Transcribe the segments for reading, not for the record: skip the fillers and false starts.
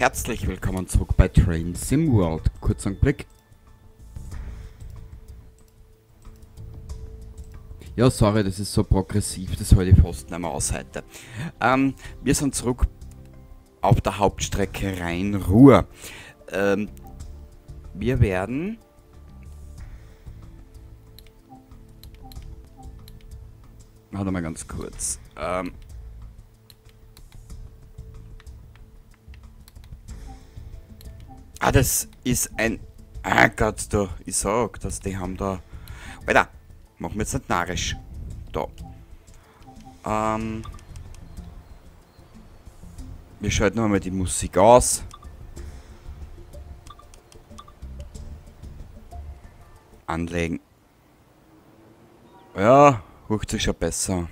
Herzlich willkommen zurück bei Train Sim World. Kurzer Blick. Ja, sorry, das ist so progressiv, das halte ich fast nicht mehr aus heute. Wir sind zurück auf der Hauptstrecke Rhein-Ruhr. Wir werden... Warte mal ganz kurz. Das ist ein... Ah Gott, da, ich sag, dass die haben da... Alter, machen wir jetzt nicht narrisch. Da. Wir schalten noch einmal die Musik aus. Anlegen. Ja, ruft sich schon besser.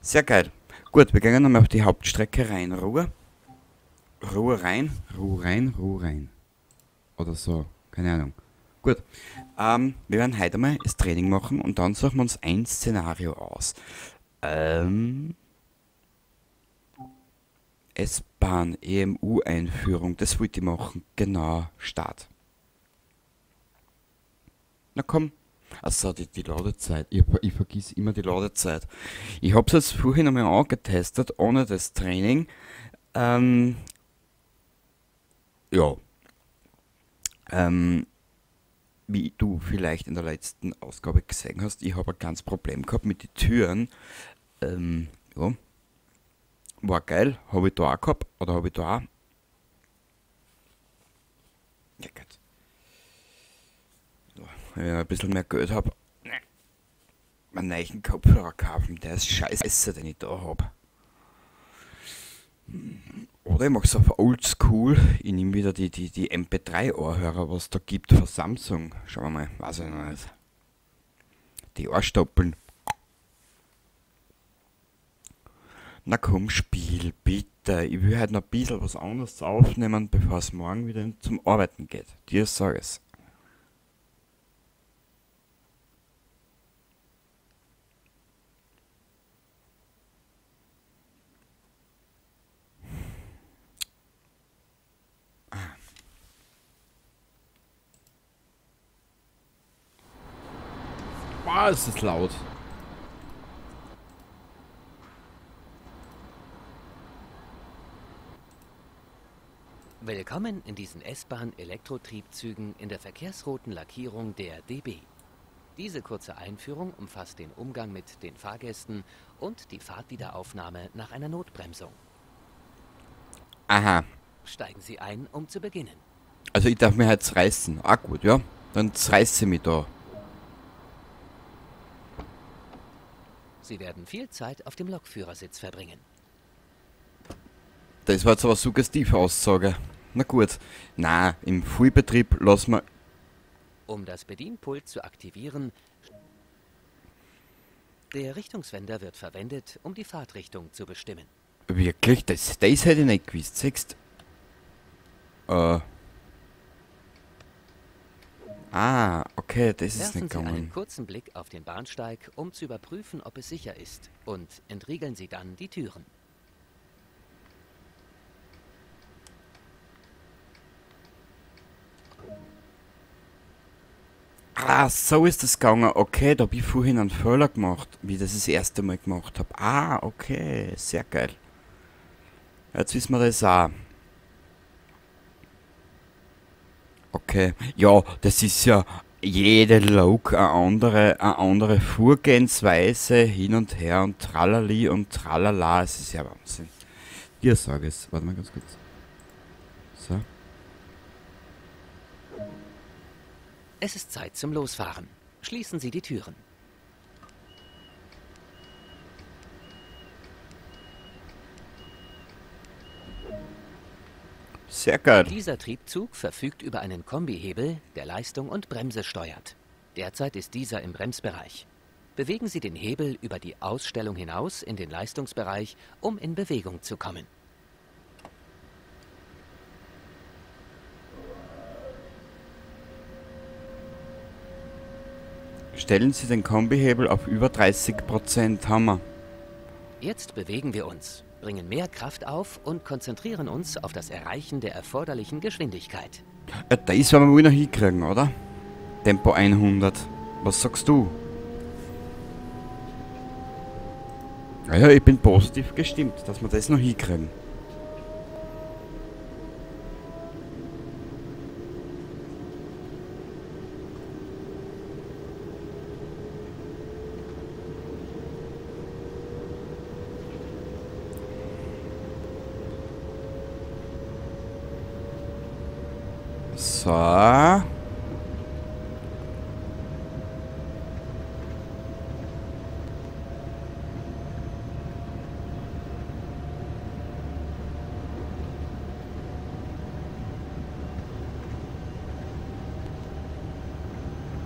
Sehr geil. Gut, wir gehen nochmal auf die Hauptstrecke Rhein-Ruhr. Ruhr-Rhein. Oder so. Keine Ahnung. Gut. Wir werden heute mal das Training machen und dann suchen wir uns ein Szenario aus. S-Bahn EMU-Einführung. Das wollte ich machen. Genau. Start. Na komm. Achso, die Ladezeit. Ich vergiss immer die Ladezeit. Ich habe es jetzt vorhin einmal angetestet, ohne das Training. Ja. Wie du vielleicht in der letzten Ausgabe gesehen hast, ich habe ein ganz Problem gehabt mit den Türen. Ja. War geil. Habe ich da auch gehabt? Oder habe ich da auch? Ja, gut. So, wenn ich ein bisschen mehr Geld habe, meinen neuen Kopfhörer kaufen. Der ist scheiße, den ich da habe. Oder ich mache es auf Oldschool. Ich nehme wieder die MP3-Ohrhörer, was da gibt von Samsung. Schauen wir mal, weiß ich noch nicht. Die Ohrstoppeln. Na komm, Spiel, bitte. Ich will halt noch ein bisschen was anderes aufnehmen, bevor es morgen wieder zum Arbeiten geht. Dir sage es. Boah, ist das laut. Willkommen in diesen S-Bahn-Elektrotriebzügen in der Verkehrsroutenlackierung der DB. Diese kurze Einführung umfasst den Umgang mit den Fahrgästen und die Fahrtwiederaufnahme nach einer Notbremsung. Aha. Steigen Sie ein, um zu beginnen. Also ich darf mich jetzt reißen. Ah gut, ja. Dann reiße ich mich da. Sie werden viel Zeit auf dem Lokführersitz verbringen. Das war jetzt aber eine suggestive Aussage. Na gut. Na, im Vollbetrieb lassen wir... Um das Bedienpult zu aktivieren, der Richtungswender wird verwendet, um die Fahrtrichtung zu bestimmen. Wirklich? Das hätte ich nicht gewusst. Siehst Ah, okay, das ist Werfen nicht Sie einen gegangen. kurzen Blick auf den Bahnsteig, um zu überprüfen, ob es sicher ist, und entriegeln Sie dann die Türen. Ah, so ist das gegangen. Okay, da habe ich vorhin einen Fehler gemacht, wie ich das erste Mal gemacht habe. Ah, okay, sehr geil. Jetzt wissen wir das auch. Okay, ja, das ist ja jede Lok eine andere Vorgehensweise hin und her und tralali und tralala. Es ist ja Wahnsinn. Dir sage es. Warte mal ganz kurz. So. Es ist Zeit zum Losfahren. Schließen Sie die Türen. Sehr geil. Dieser Triebzug verfügt über einen Kombihebel, der Leistung und Bremse steuert. Derzeit ist dieser im Bremsbereich. Bewegen Sie den Hebel über die Ausstellung hinaus in den Leistungsbereich, um in Bewegung zu kommen. Stellen Sie den Kombihebel auf über 30%. Hammer. Jetzt bewegen wir uns. bringen mehr Kraft auf und konzentrieren uns auf das Erreichen der erforderlichen Geschwindigkeit. Ja, das werden wir wohl noch hinkriegen, oder? Tempo 100. Was sagst du? Ja, ich bin positiv gestimmt, dass wir das noch hinkriegen. So.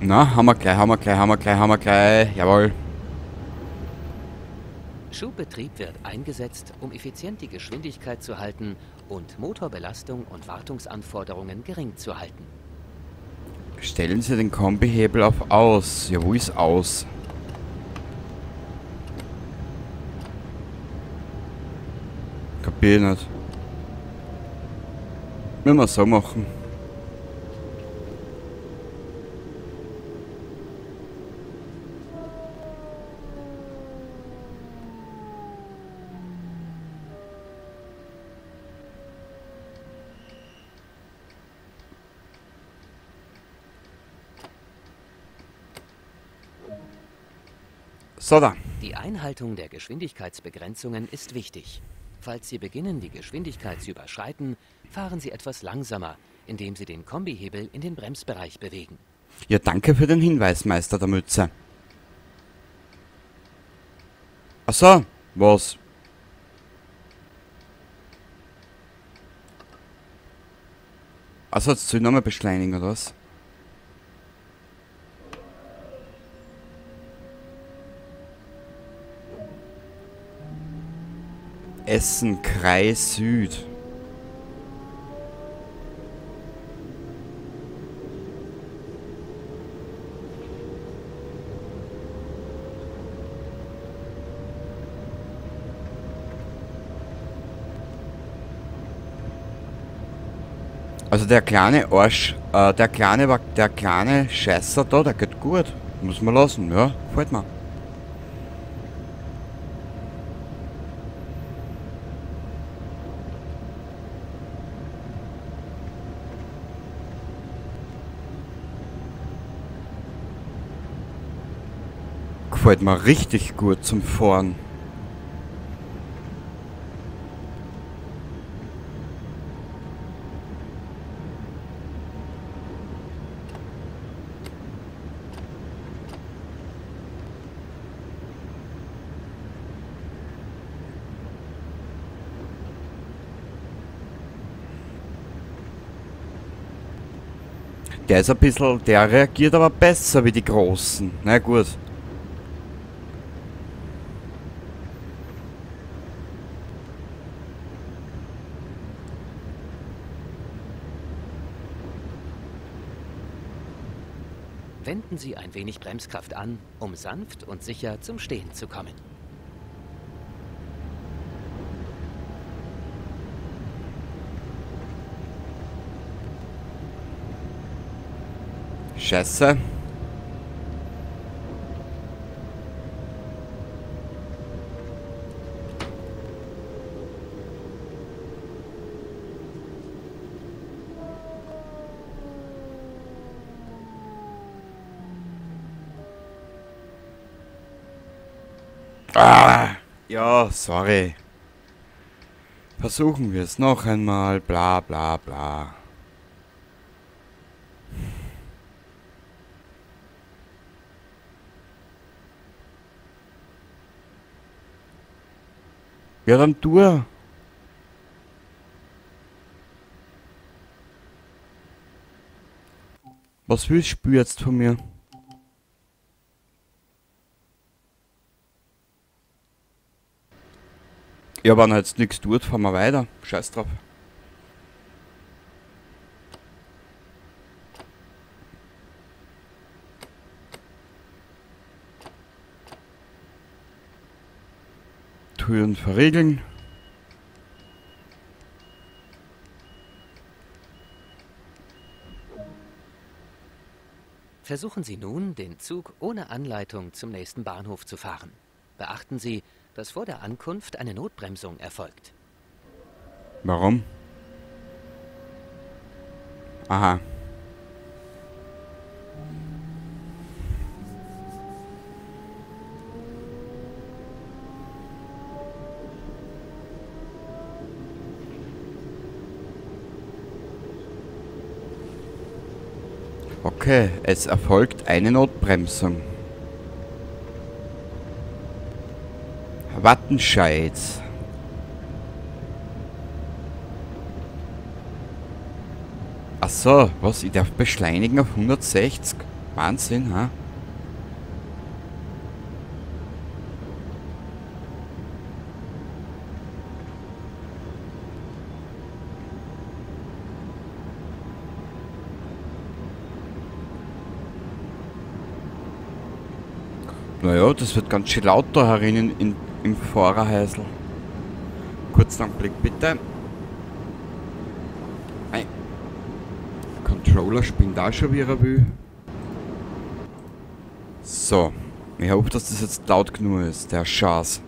Na, haben wir gleich. Jawohl. Schubbetrieb wird eingesetzt, um effizient die Geschwindigkeit zu halten und Motorbelastung und Wartungsanforderungen gering zu halten. Stellen Sie den Kombihebel auf Aus. Ja, wo ist Aus? Kapier nicht. Müssen wir so machen. So da. Die Einhaltung der Geschwindigkeitsbegrenzungen ist wichtig. Falls Sie beginnen, die Geschwindigkeit zu überschreiten, fahren Sie etwas langsamer, indem Sie den Kombihebel in den Bremsbereich bewegen. Ja, danke für den Hinweis, Meister der Mütze. Ach so, was? Also, jetzt soll ich nochmal beschleunigen, oder was? Essen, Kreis Süd. Also der kleine Arsch, der kleine Scheißer da, der geht gut. Muss man lassen, ja, gefällt mir. Gefällt mir richtig gut zum Fahren. Der ist ein bisschen, der reagiert aber besser wie die Großen. Na gut. Wenden Sie ein wenig Bremskraft an, um sanft und sicher zum Stehen zu kommen. Scheiße. Ah, ja, sorry. Versuchen wir es noch einmal, bla bla bla. Ja, dann tu. Was willst du jetzt von mir? Ja, wenn er jetzt nichts tut, fahren wir weiter. Scheiß drauf. Türen verriegeln. Versuchen Sie nun, den Zug ohne Anleitung zum nächsten Bahnhof zu fahren. Beachten Sie, dass vor der Ankunft eine Notbremsung erfolgt. Warum? Aha. Okay, es erfolgt eine Notbremsung. Wattenscheid. Ach so, was? Ich darf beschleunigen auf 160? Wahnsinn, ha? Naja, das wird ganz schön laut da herinnen im Fahrerhäusl. Kurzen Augenblick bitte. Mein Controller spinnt auch schon, wie er will. So. Ich hoffe, dass das jetzt laut genug ist, der Schatz.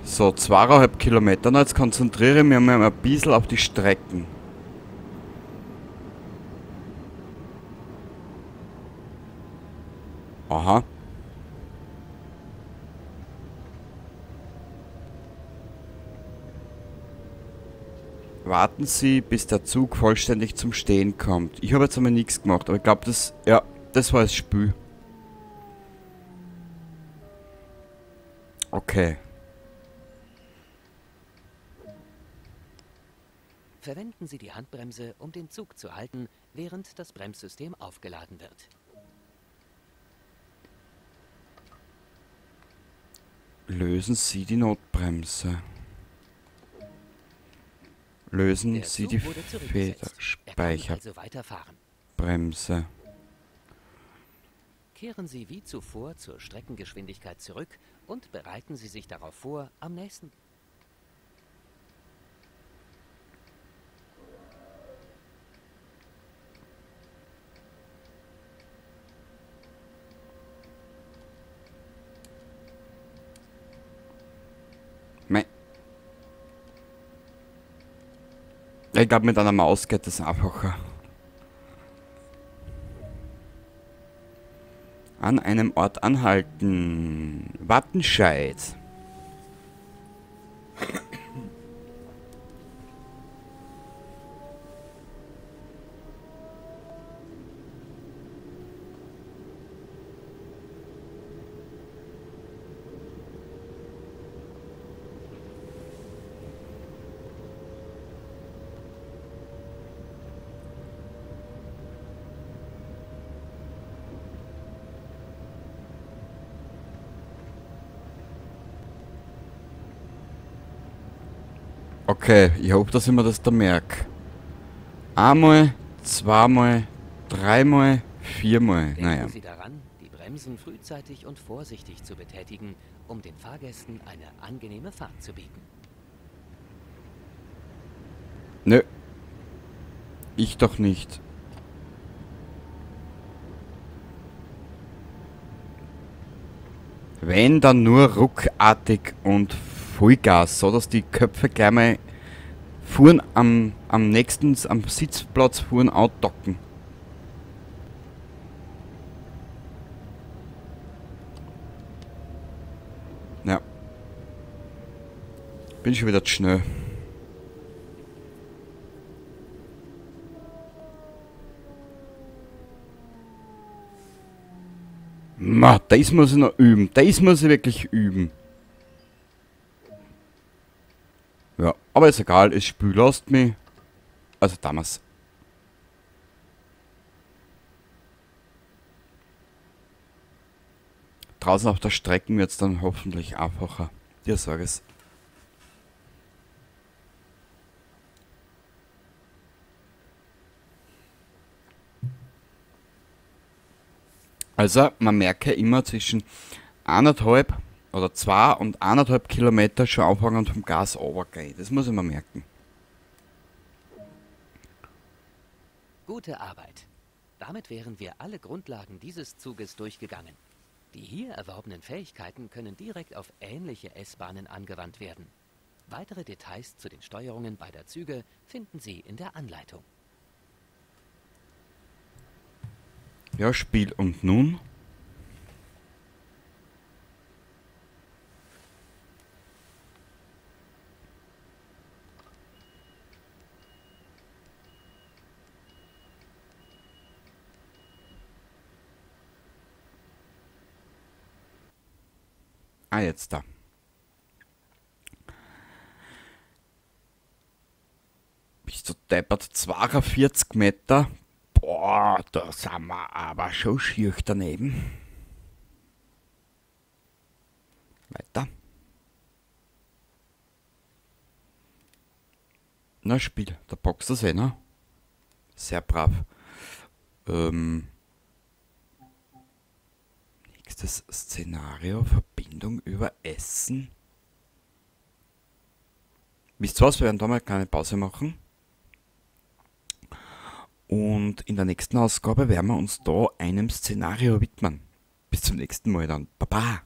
So, 2,5 Kilometer. Jetzt konzentriere ich mich mal ein bisschen auf die Strecken. Aha. Warten Sie, bis der Zug vollständig zum Stehen kommt. Ich habe jetzt einmal nichts gemacht, aber ich glaube, das... Ja, das war das Spiel. Okay. Verwenden Sie die Handbremse, um den Zug zu halten, während das Bremssystem aufgeladen wird. Lösen Sie die Notbremse. Lösen Der Sie Zug die wurde zurückgesetzt. Er kann also weiterfahren. Federspeicherbremse. Kehren Sie wie zuvor zur Streckengeschwindigkeit zurück und bereiten Sie sich darauf vor, am nächsten... Mei. Ich glaube, mit einer Maus geht das einfacher. An einem Ort anhalten. Wattenscheid. Okay, ich hoffe, dass ich mir das da merke. Einmal, zweimal, dreimal, viermal. Denken Naja. Sie daran, die Bremsen frühzeitig und vorsichtig zu betätigen, um den Fahrgästen eine angenehme Fahrt zu bieten. Nö. Ich doch nicht. Wenn, dann nur ruckartig und Vollgas, so dass die Köpfe gleich mal fuhren am nächsten, am Sitzplatz fuhren outdocken. Ja. Bin schon wieder zu schnell. Ma, das muss ich noch üben. Das muss ich wirklich üben. Ja, aber ist egal, das Spiel lässt mich. Also damals. Draußen auf der Strecke wird es dann hoffentlich einfacher. Dir sag es. Also man merke immer zwischen 1,5 oder 2 und 1,5 Kilometer schon anfangen vom Gas runtergehen. Das muss ich mir merken. Gute Arbeit. Damit wären wir alle Grundlagen dieses Zuges durchgegangen. Die hier erworbenen Fähigkeiten können direkt auf ähnliche S-Bahnen angewandt werden. Weitere Details zu den Steuerungen beider Züge finden Sie in der Anleitung. Ja, Spiel und nun? Ah, jetzt da. Bis zu deppert 42 Meter. Boah, da sind wir aber schon schier daneben. Weiter. Na, Spiel, da boxt das eh, ne? Sehr brav. Nächstes Szenario, Verbindung über Essen. Wisst ihr was, wir werden da mal eine kleine Pause machen. Und in der nächsten Ausgabe werden wir uns da einem Szenario widmen. Bis zum nächsten Mal dann. Baba!